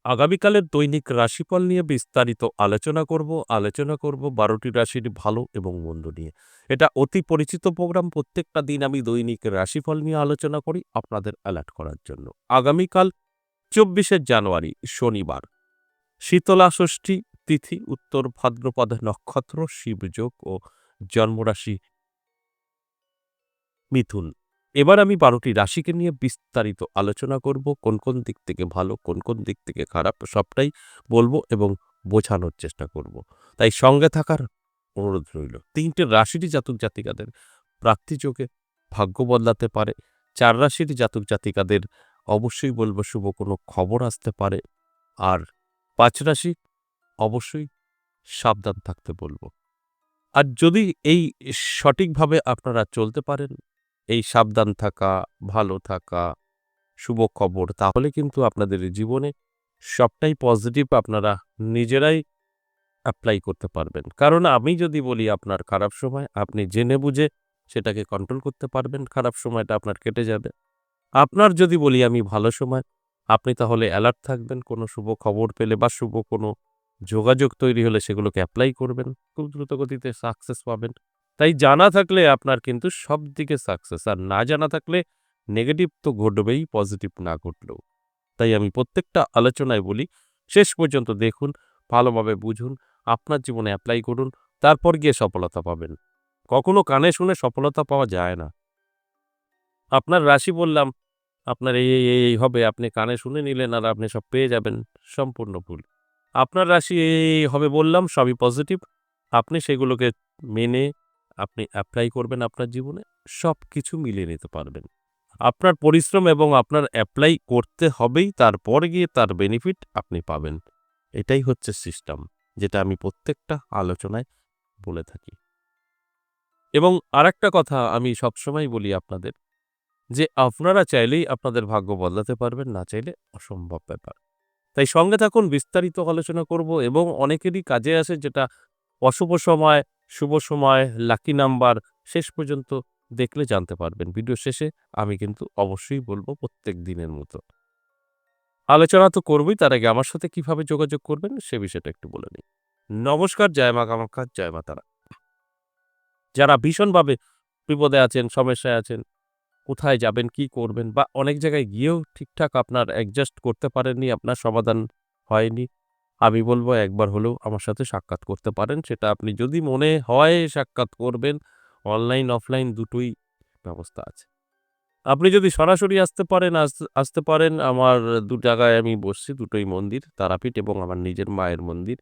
আগামীকালের দৈনিক রাশিফল নিয়ে বিস্তারিত আলোচনা করব ১২টি রাশির ভালো এবং মন্দ নিয়ে। এটা অতি পরিচিত প্রোগ্রাম। প্রত্যেকটা দিন আমি দৈনিক রাশিফল নিয়ে আলোচনা করি আপনাদের অ্যালার্ট করার জন্য। আগামীকাল ২৪শে জানুয়ারি শনিবার, শীতলা ষষ্ঠী তিথি, উত্তর ভাদ্রপদ নক্ষত্র, শিবযোগ ও জন্মরাশি মিথুন। এবার আমি ১২টি রাশিকে নিয়ে বিস্তারিত আলোচনা করব। কোন কোন দিক থেকে ভালো, কোন কোন দিক থেকে খারাপ সবটাই বলবো এবং বোঝানোর চেষ্টা করব। তাই সঙ্গে থাকার অনুরোধ রইল। ৩টে রাশিরই জাতক জাতিকাদের প্রাপ্তিযোগে ভাগ্য বদলাতে পারে। ৪ রাশির জাতক জাতিকাদের অবশ্যই বলবো শুভ কোনো খবর আসতে পারে। আর ৫ রাশি অবশ্যই সাবধান থাকতে বলব। আর যদি এই সঠিকভাবে আপনারা চলতে পারেন, এই সাবধান থাকা, ভালো থাকা, শুভ খবর, তাহলে কিন্তু আপনাদের জীবনে সবটাই পজিটিভ আপনারা নিজেরাই এপ্লাই করতে পারবেন। কারণ আমি যদি বলি আপনার খারাপ সময়, আপনি জেনে বুঝে সেটাকে কন্ট্রোল করতে পারবেন, খারাপ সময়টা আপনার কেটে যাবে। আপনার যদি বলি আমি ভালো সময়, আপনি তাহলে অ্যালার্ট থাকবেন, কোনো শুভ খবর পেলে বা শুভ কোনো যোগাযোগ তৈরি হলে সেগুলোকে এপ্লাই করবেন। খুব দ্রুত গতিতে সাকসেস পাবেন। তাই জানা থাকলে আপনার কিন্তু সবদিকে সাকসেস, আর না জানা থাকলে নেগেটিভ তো ঘটবেই, পজিটিভ না ঘটলেও। তাই আমি প্রত্যেকটা আলোচনায় বলি, শেষ পর্যন্ত দেখুন, ভালোভাবে বুঝুন, আপনার জীবনে এপ্লাই করুন, তারপর গিয়ে সফলতা পাবেন। কখনো কানে শুনে সফলতা পাওয়া যায় না। আপনার রাশি বললাম, আপনার এই হবে, আপনি কানে শুনে নিলেন আর আপনি সব পেয়ে যাবেন। সম্পূর্ণ ভুল। আপনার রাশি এই হবে বললাম, সবই পজিটিভ। আপনি সেগুলোকে মেনে আপনি এপ্লাই করবেন আপনার জীবনে, সবকিছু মিলিয়ে নিতে পারবেন। আপনার পরিশ্রম এবং আপনার এপ্লাই করতে হবেই, তারপর গিয়ে তার বেনিফিট আপনি পাবেন। এটাই হচ্ছে সিস্টেম, যেটা আমি প্রত্যেকটা আলোচনায় বলে থাকি। এবং আরেকটা কথা আমি সবসময় বলি আপনাদের, যে আপনারা চাইলেই আপনাদের ভাগ্য বদলাতে পারবেন, না চাইলে অসম্ভব ব্যাপার। তাই সঙ্গে থাকুন, বিস্তারিত আলোচনা করব এবং অনেকেরই কাজে আসে, যেটা অশুভ সময়, শুভ সময়, লাকি নাম্বার, শেষ পর্যন্ত দেখলে জানতে পারবেন। ভিডিও শেষে আমি কিন্তু অবশ্যই বলবো প্রত্যেক দিনের মতো। আলোচনা তো করবই, তার আগে আমার সাথে কিভাবে যোগাযোগ করবেন সে বিষয়টা একটু বলে নিই। নমস্কার, জয় মা কামাখ্যা, জয় মা তারা। যারা ভীষণভাবে বিপদে আছেন, সমস্যায় আছেন, কোথায় যাবেন, কি করবেন, বা অনেক জায়গায় গিয়েও ঠিকঠাক আপনার অ্যাডজাস্ট করতে পারেননি, আপনার সমাধান হয়নি, আমি বলব একবার হলেও আমার সাথে সাক্ষাৎ করতে পারেন। সেটা আপনি যদি মনে হয় সাক্ষাৎ করবেন, অনলাইন, অফলাইন দুটোই ব্যবস্থা আছে। আপনি যদি সরাসরি আসতে পারেন, আমার ২ জায়গায় আমি বসছি, দুটোই মন্দির, তারাপীঠ এবং আমার নিজের মায়ের মন্দির,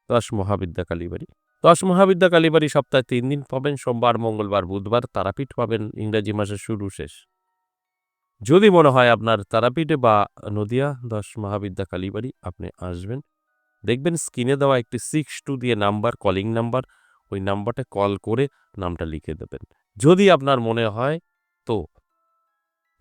১০ মহাবিদ্যা কালীবাড়ি। ১০ মহাবিদ্যা কালীবাড়ি সপ্তাহে ৩ দিন পাবেন, সোমবার, মঙ্গলবার, বুধবার। তারাপীঠ পাবেন ইংরেজি মাসের শুরু শেষ। যদি মনে হয় আপনার তারাপীঠে বা নদিয়া ১০ মহাবিদ্যা কালীবাড়ি, আপনি আসবেন। দেখবেন স্ক্রিনে দেওয়া একটি 62 দিয়ে নাম্বার, কলিং নাম্বার, ওই নাম্বারটা কল করে নামটা লিখে দেবেন। যদি আপনার মনে হয় তো।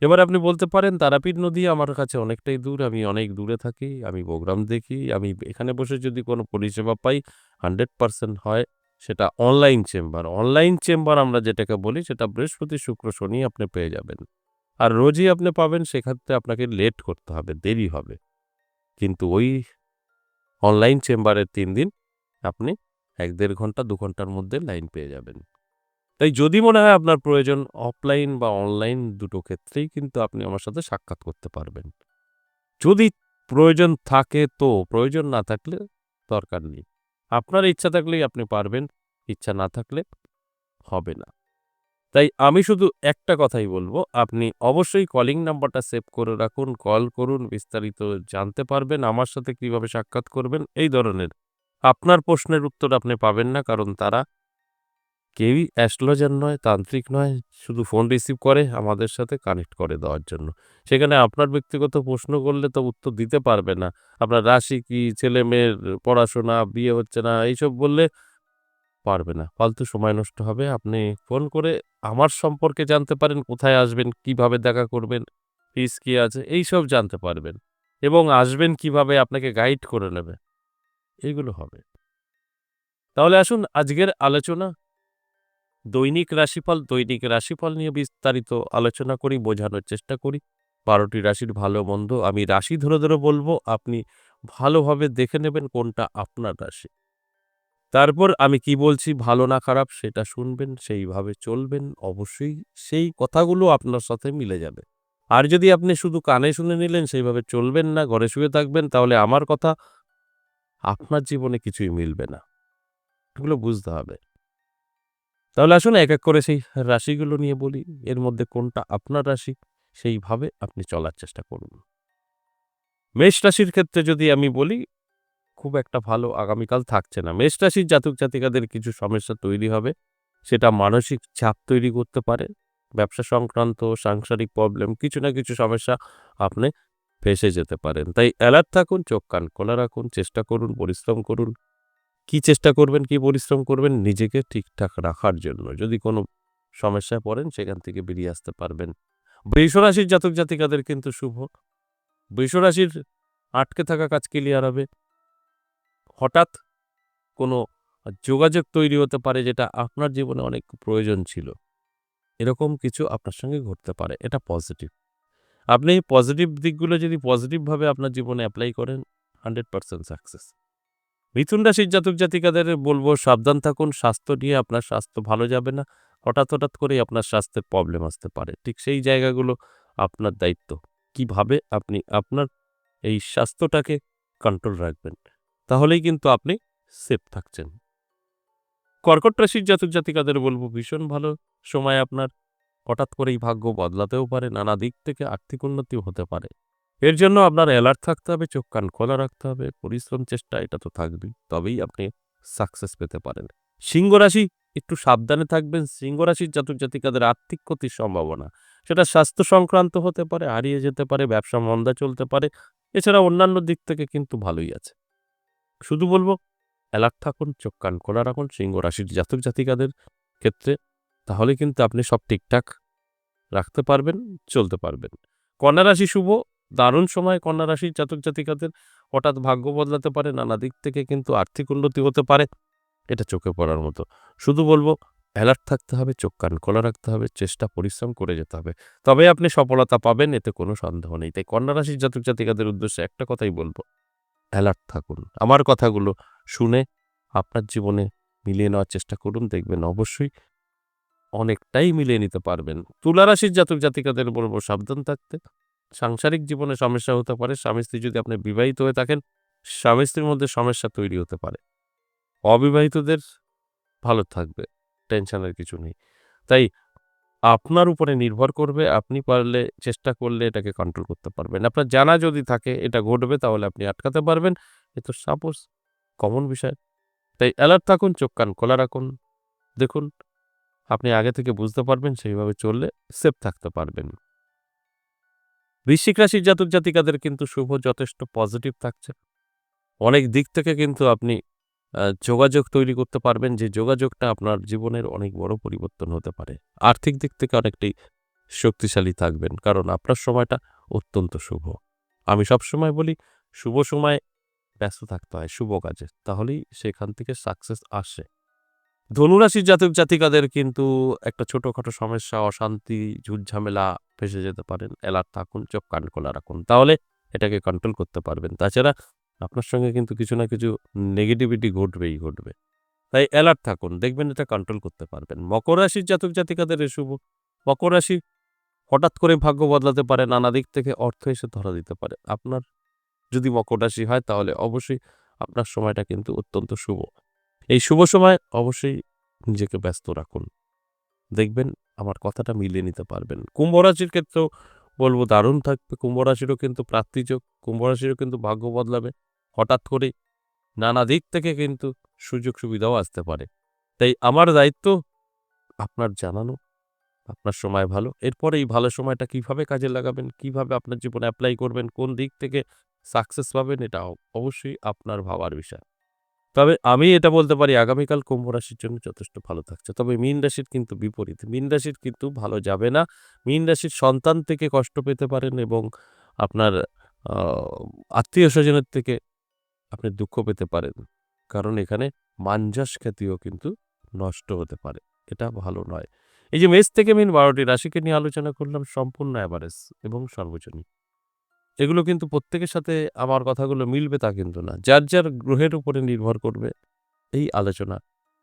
এবার আপনি বলতে পারেন, তারাপীঠ নদী আমার কাছে অনেকটাই দূর, আমি অনেক দূরে থাকি, আমি প্রোগ্রাম দেখি, আমি এখানে বসে যদি কোনো পরিষেবা পাই 100% হয় সেটা অনলাইন চেম্বার। অনলাইন চেম্বার আমরা যেটাকে বলি, সেটা বৃহস্পতি, শুক্র, শনি আপনি পেয়ে যাবেন। আর রোজই আপনি পাবেন, সেক্ষেত্রে আপনাকে লেট করতে হবে, দেরি হবে। কিন্তু ওই অনলাইন চেম্বারের ৩ দিন আপনি ১-১.৫ ঘন্টা ২ ঘন্টার মধ্যে লাইন পেয়ে যাবেন। তাই যদি মনে হয় আপনার প্রয়োজন, অফলাইন বা অনলাইন দুটো ক্ষেত্রেই কিন্তু আপনি আমার সাথে সাক্ষাৎ করতে পারবেন। যদি প্রয়োজন থাকে তো, প্রয়োজন না থাকলে দরকার নেই। আপনার ইচ্ছা থাকলেই আপনি পারবেন, ইচ্ছা না থাকলে হবে না। তাই আমি শুধু একটা কথাই বলবো, আপনি অবশ্যই কলিং নাম্বারটা সেভ করে রাখুন, কল করুন, বিস্তারিত জানতে পারবেন আমার সাথে কিভাবে সাক্ষাৎ করবেন, এই ধরনের। আপনার প্রশ্নের উত্তর আপনি পাবেন না, কারণ তারা কেউই অ্যাস্ট্রোলজার নয়, তান্ত্রিক নয়, শুধু ফোন রিসিভ করে আমাদের সাথে কানেক্ট করে দেওয়ার জন্য। সেখানে আপনার ব্যক্তিগত প্রশ্ন করলে তো উত্তর দিতে পারবে না। আপনার রাশি কি, ছেলে-মেয়ের পড়াশোনা, বিয়ে হচ্ছে না, এইসব বললে পারবে না। ফালতু সময় নষ্ট হবে। আপনি ফোন করে আমার সম্পর্কে জানতে পারেন, কোথায় আসবেন, কিভাবে দেখা করবেন, ফিস কি আছে, এইসব জানতে পারবেন। এবং আসবেন কিভাবে, আপনাকে গাইড করে নেবে। এগুলো হবে। তাহলে আসুন আজকের আলোচনা দৈনিক রাশিফল নিয়ে বিস্তারিত আলোচনা করি, বোঝানোর চেষ্টা করি। ১২টি রাশির ভালো মন্দ আমি রাশি ধরে বলব। আপনি ভালোভাবে দেখে নেবেন কোনটা আপনার রাশি। তারপর আমি কি বলছি ভালো না খারাপ সেটা শুনবেন, সেইভাবে চলবেন। অবশ্যই সেই কথাগুলো আপনার সাথে মিলে যাবে। আর যদি আপনি শুধু কানে শুনে নিলেন, সেইভাবে চলবেন না, ঘরে শুয়ে থাকবেন, তাহলে আমার কথা আপনার জীবনে কিছুই মিলবে না। এগুলো বুঝতে হবে। তাহলে আসুন এক, এক করে সেই রাশিগুলো নিয়ে বলি। এর মধ্যে কোনটা আপনার রাশি, সেইভাবে আপনি চলার চেষ্টা করুন। মেষ রাশির ক্ষেত্রে যদি আমি বলি, খুব একটা ভালো আগামীকাল থাকছে না। মেষ রাশির জাতক-জাতিকাদের কিছু সমস্যা তৈরি হবে। সেটা মানসিক চাপ তৈরি করতে পারে। ব্যবসা সংক্রান্ত, সাংসারিক প্রবলেম, কিছু না কিছু সমস্যা আপনি ফেঁসে যেতে পারেন। তাই অ্যালার্ট থাকুন, চোখ কান খোলা রাখুন, চেষ্টা করুন, পরিশ্রম করুন। কি চেষ্টা করবেন, কি পরিশ্রম করবেন? নিজেকে ঠিকঠাক রাখার জন্য। যদি কোনো সমস্যায় পড়েন, সেখান থেকে বেরিয়ে আসতে পারবেন। বৃষ রাশির জাতক-জাতিকাদের কিন্তু শুভ। বৃষ রাশির আটকে থাকা কাজ ক্লিয়ার হবে। হঠাৎ কোনো যোগাযোগ তৈরি হতে পারে যেটা আপনার জীবনে অনেক প্রয়োজন ছিল। এরকম কিছু আপনার সঙ্গে ঘটতে পারে। এটা পজিটিভ। আপনি পজিটিভ দিকগুলো যদি পজিটিভভাবে আপনার জীবনে এপ্লাই করেন 100% সাকসেস। মিথুন রাশির জাতক-জাতিকাদের বলব সাবধান থাকুন। স্বাস্থ্য নিয়ে আপনার স্বাস্থ্য ভালো যাবে না। হঠাৎ করেই আপনার স্বাস্থ্যের প্রবলেম আসতে পারে। ঠিক সেই জায়গাগুলো আপনার দায়িত্ব। কিভাবে আপনি আপনার এই স্বাস্থ্যটাকে কন্ট্রোল রাখবেন। তাহলেই কিন্তু আপনি সেফ থাকছেন। কর্কট রাশির জাতক-জাতিকাদের বলব ভীষণ ভালো সময় আপনার। হঠাৎ করেই ভাগ্য বদলাতেও পারে, নানা দিক থেকে আর্থিক উন্নতিও হতে পারে। এর জন্য আপনার অ্যালার্ট থাকতে হবে, চোখ কান খোলা রাখতে হবে, পরিশ্রম চেষ্টা এটা তো থাকবেই। তবেই আপনি সাকসেস পেতে পারেন। সিংহ রাশি একটু সাবধানে থাকবেন। সিংহ রাশির জাতক-জাতিকাদের আর্থিক ক্ষতির সম্ভাবনা। সেটা স্বাস্থ্য সংক্রান্ত হতে পারে, হারিয়ে যেতে পারে, ব্যবসা মন্দা চলতে পারে। এছাড়া অন্যান্য দিক থেকে কিন্তু ভালোই আছে। শুধু বলব অ্যালার্ট থাকুন, চোখ কান খোলা রাখুন সিংহ রাশির জাতক-জাতিকাদের ক্ষেত্রে। তাহলে কিন্তু আপনি সব ঠিকঠাক রাখতে পারবেন, চলতে পারবেন। কন্যা রাশি শুভ, দারুণ সময় কন্যা রাশির জাতক-জাতিকাদের। হঠাৎ ভাগ্য বদলাতে পারে, নানা দিক থেকে কিন্তু আর্থিক উন্নতি হতে পারে। এটা চোখে পড়ার মতো। শুধু বলব অ্যালার্ট থাকতে হবে, চোখ কান খোলা রাখতে হবে, চেষ্টা পরিশ্রম করে যেতে হবে। তবে আপনি সফলতা পাবেন, এতে কোনো সন্দেহ নেই। তাই কন্যা রাশির জাতক-জাতিকাদের উদ্দেশ্যে একটা কথাই বলব, অ্যালার্ট থাকুন। আমার কথাগুলো শুনে আপনার জীবনে মিলিয়ে নেওয়ার চেষ্টা করুন। দেখবেন অবশ্যই অনেকটাই মিলিয়ে নিতে পারবেন। তুলা রাশির জাতক-জাতিকাদের বলব সাবধান থাকতে। সাংসারিক জীবনে সমস্যা হতে পারে। স্বামী-স্ত্রী যদি আপনি বিবাহিত হয়ে থাকেন, স্বামী-স্ত্রীর মধ্যে সমস্যা তৈরি হতে পারে। অবিবাহিতদের ভালো থাকবে। টেনশনের কিছু নেই। তাই আপনার উপরে নির্ভর করবে। আপনি পারলে চেষ্টা করলে এটাকে কন্ট্রোল করতে পারবেন। আপনার জানা যদি থাকে এটা ঘটবে তাহলে আপনি আটকাতে পারবেন। এ তো সাপোজ কমন বিষয়। তাই অ্যালার্ট থাকুন, চোখ কান খোলা রাখুন। দেখুন আপনি আগে থেকে বুঝতে পারবেন, সেইভাবে চললে সেফ থাকতে পারবেন। বৃশ্চিক রাশির জাতক-জাতিকাদের কিন্তু শুভ যথেষ্ট পজিটিভ থাকছে। অনেক দিক থেকে কিন্তু আপনি যোগাযোগ তৈরি করতে পারবেন, যে যোগাযোগটা আপনার জীবনের অনেক বড় পরিবর্তন হতে পারে। আর্থিক দিক থেকে অনেকটাই শক্তিশালী থাকবেন। কারণ আপনার সময়টা অত্যন্ত শুভ। আমি সবসময় বলি শুভ সময়ে ব্যস্ত থাকতে হয় শুভ কাজে। তাহলেই সেখান থেকে সাকসেস আসে। ধনুরাশির জাতক-জাতিকাদের কিন্তু একটা ছোটখাটো সমস্যা, অশান্তি, ঝুট-ঝামেলা ফেঁসে যেতে পারেন। অ্যালার্ট থাকুন, চোখ কান খোলা রাখুন। তাহলে এটাকে কন্ট্রোল করতে পারবেন। তাছাড়া আপনার সঙ্গে কিন্তু কিছু না কিছু নেগেটিভিটি ঘটবেই ঘটবে। তাই অ্যালার্ট থাকুন। দেখবেন এটা কন্ট্রোল করতে পারবেন। মকর রাশির জাতক-জাতিকাদের শুভ। মকর রাশি হঠাৎ করে ভাগ্য বদলাতে পারে, নানা দিক থেকে অর্থ এসে ধরা দিতে পারে। আপনার যদি মকর রাশি হয় তাহলে অবশ্যই আপনার সময়টা কিন্তু অত্যন্ত শুভ। এই শুভ সময় অবশ্যই নিজেকে ব্যস্ত রাখুন। দেখবেন আমার কথাটা মিলিয়ে নিতে পারবেন। কুম্ভ রাশির ক্ষেত্রেও বলব দারুণ থাকবে। কুম্ভ রাশিরও কিন্তু প্রাপ্তিযোগ, কুম্ভ রাশিরও কিন্তু ভাগ্য বদলাবে। হঠাৎ করেই নানা দিক থেকে কিন্তু সুযোগ সুবিধাও আসতে পারে। তাই আমার দায়িত্ব আপনার জানানো, আপনার সময় ভালো। এরপরে এই ভালো সময়টা কিভাবে কাজে লাগাবেন, কিভাবে আপনার জীবনে এপ্লাই করবেন, কোন দিক থেকে সাকসেস পাবেন এটা অবশ্যই আপনার ভাবার বিষয়। তবে আমি এটা বলতে পারি আগামীকাল কুম্ভ রাশির জন্য যথেষ্ট ভালো থাকছে। তবে মীন রাশির কিন্তু বিপরীত। মীন রাশির কিন্তু ভালো যাবে না। মীন রাশির সন্তান থেকে কষ্ট পেতে পারেন এবং আপনার আ আত্মীয়স্বজনের থেকে আপনি দুঃখ পেতে পারেন। কারণ এখানে মানযশ খ্যাতিও কিন্তু নষ্ট হতে পারে। এটা ভালো নয়। এই যে মেষ থেকে মীন ১২ টি রাশিকে নিয়ে আলোচনা করলাম সম্পূর্ণ এভারেজ এবং সর্বজনীন। এগুলো কিন্তু প্রত্যেকের সাথে আমার কথাগুলো মিলবে তা কিন্তু না। যার, যার গ্রহের উপরে নির্ভর করবে এই আলোচনা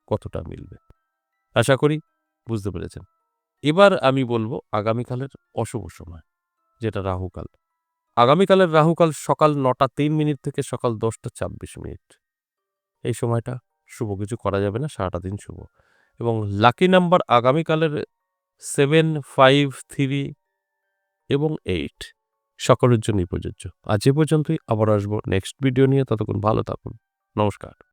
কতটা মিলবে। আশা করি বুঝতে পেরেছেন। এবার আমি বলব আগামীকালের অশুভ সময়, যেটা রাহুকাল। আগামীকালের রাহুকাল সকাল ৯:০৩ থেকে সকাল ১০:২৬। এই সময়টা শুভ কিছু করা যাবে না, সারাটা দিন শুভ। এবং লাকি নাম্বার আগামীকালের 7, 5, 3 এবং 8 সকলের জন্যই প্রযোজ্য। আজ এ পর্যন্তই, আবার আসবো নেক্সট ভিডিও নিয়ে। ততক্ষণ ভালো থাকুন। নমস্কার।